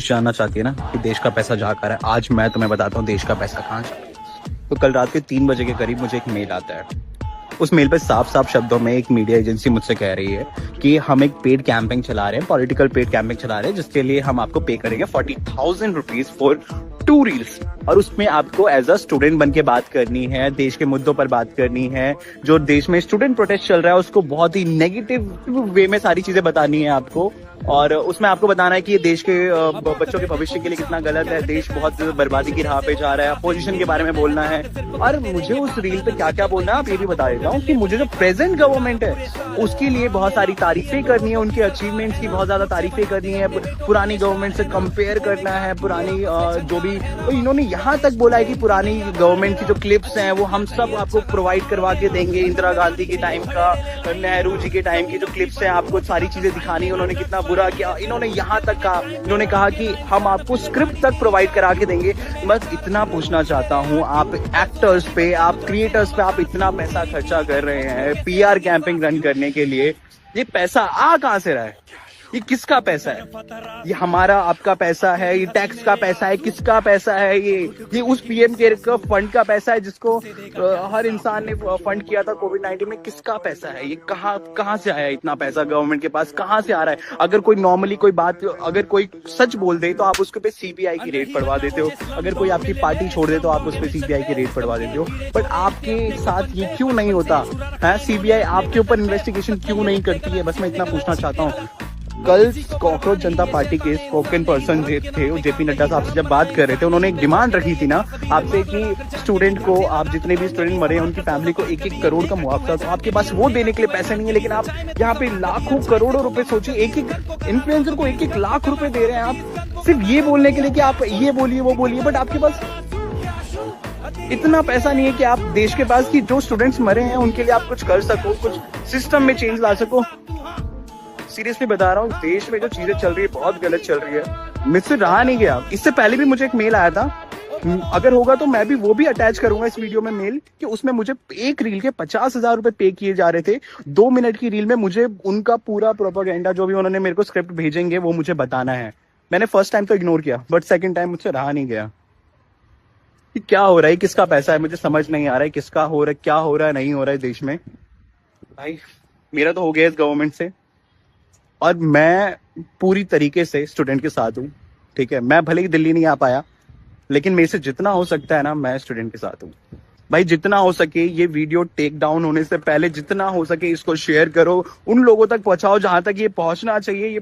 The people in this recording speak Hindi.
जानना चाहती है ना कि देश का पैसा जा कर है, आज मैं तुम्हें बताता हूँ देश का पैसा कहाँ जा रहा है। तो कल रात के 3 बजे के करीब मुझे एक मेल आता है। उस मेल पे साफ साफ शब्दों में एक मीडिया एजेंसी मुझसे कह रही है कि हम एक पेड कैंपेन चला रहे हैं, पॉलिटिकल पेड कैंपेन चला रहे हैं, जिसके लिए हम आपको पे करेंगे 40,000 रुपीज फॉर 2 रील्स। और उसमें आपको एज अ स्टूडेंट बन के बात करनी है, देश के मुद्दों पर बात करनी है, जो देश में स्टूडेंट प्रोटेस्ट चल रहा है उसको बहुत ही नेगेटिव वे में सारी चीजें बतानी है आपको। और उसमें आपको बताना है कि ये देश के बच्चों के भविष्य के लिए कितना गलत है, देश बहुत बर्बादी की राह पे जा रहा है, अपोजिशन के बारे में बोलना है। और मुझे उस रील पे क्या क्या बोलना है आप ये भी बता देता हूँ कि मुझे जो प्रेजेंट गवर्नमेंट है उसके लिए बहुत सारी तारीफें करनी है, उनके अचीवमेंट्स की बहुत ज्यादा तारीफें करनी है, पुरानी गवर्नमेंट से कंपेयर करना है, पुरानी जो भी तो इन्होंने यहाँ तक बोला है कि पुरानी गवर्नमेंट की जो क्लिप्स हैं वो हम सब आपको प्रोवाइड करवा के देंगे। इंदिरा गांधी के टाइम का, नेहरू जी के टाइम की जो क्लिप्स हैं आपको सारी चीजें दिखानी है, उन्होंने कितना बुरा किया। इन्होंने यहाँ तक कहा, इन्होंने कहा कि हम आपको स्क्रिप्ट तक प्रोवाइड करा के देंगे। बस इतना पूछना चाहता हूँ, आप एक्टर्स पे, आप क्रिएटर्स पे आप इतना पैसा खर्चा कर रहे हैं पीआर कैंपेन रन करने के लिए, ये पैसा आ कहाँ से रहा है? ये किसका पैसा है? ये हमारा आपका पैसा है? ये टैक्स का पैसा है? किसका पैसा है? ये उस पीएम केयर का फंड का पैसा है जिसको हर इंसान ने फंड किया था कोविड-19 में। किसका पैसा है? ये कहाँ से आया इतना पैसा गवर्नमेंट के पास? कहाँ से आ रहा है? अगर कोई नॉर्मली कोई बात, अगर कोई सच बोल दे तो आप उसके पे सीबीआई की रेड पड़वा देते हो, अगर कोई आपकी पार्टी छोड़ दे तो आप उस पे सीबीआई की रेड पड़वा देते हो। बट आपके साथ ये क्यों नहीं होता है? सीबीआई आपके ऊपर इन्वेस्टिगेशन क्यों नहीं करती है? बस मैं इतना पूछना चाहता हूँ। कल कॉकरोच जनता पार्टी के स्पोकन पर्सन थे जेपी नड्डा साहब से जब बात कर रहे थे, उन्होंने एक डिमांड रखी थी ना आपसे कि स्टूडेंट को, आप जितने भी स्टूडेंट मरे हैं उनकी फैमिली को 1-1 करोड़ का मुआवजा। तो आपके पास वो देने के लिए पैसे नहीं है, लेकिन आप यहाँ पे लाखों करोड़ों रुपए, सोचिए एक इन्फ्लुएंसर को 1-1 लाख रुपए दे रहे हैं आप, सिर्फ ये बोलने के लिए कि आप ये बोलिए वो बोलिए। बट आपके पास इतना पैसा नहीं है कि आप देश के पास कि जो स्टूडेंट्स मरे हैं उनके लिए आप कुछ कर सको, कुछ सिस्टम में चेंज ला सको। सीरियसली बता रहा हूँ, देश में जो चीजें चल रही है बहुत गलत चल रही है। मुझसे रहा नहीं गया। इससे पहले भी मुझे एक मेल आया था, अगर होगा तो मैं भी वो भी अटैच करूंगा इस वीडियो में मेल, कि उसमें मुझे एक रील के 50,000 रुपए पे किए जा रहे थे। 2 मिनट की रील में मुझे उनका पूरा प्रोपेगेंडा जो भी उन्होंने मेरे को स्क्रिप्ट भेजेंगे वो मुझे बताना है। मैंने फर्स्ट टाइम तो इग्नोर किया, बट सेकेंड टाइम मुझसे रहा नहीं गया। कि क्या हो रहा है, किसका पैसा है, मुझे समझ नहीं आ रहा है किसका हो रहा है, क्या हो रहा है, नहीं हो रहा है देश में। भाई मेरा तो हो गया इस गवर्नमेंट से, और मैं पूरी तरीके से स्टूडेंट के साथ हूँ। ठीक है, मैं भले ही दिल्ली नहीं आ पाया, लेकिन मेरे से जितना हो सकता है ना, मैं स्टूडेंट के साथ हूँ। भाई जितना हो सके ये वीडियो टेक डाउन होने से पहले जितना हो सके इसको शेयर करो, उन लोगों तक पहुंचाओ जहां तक ये पहुंचना चाहिए। ये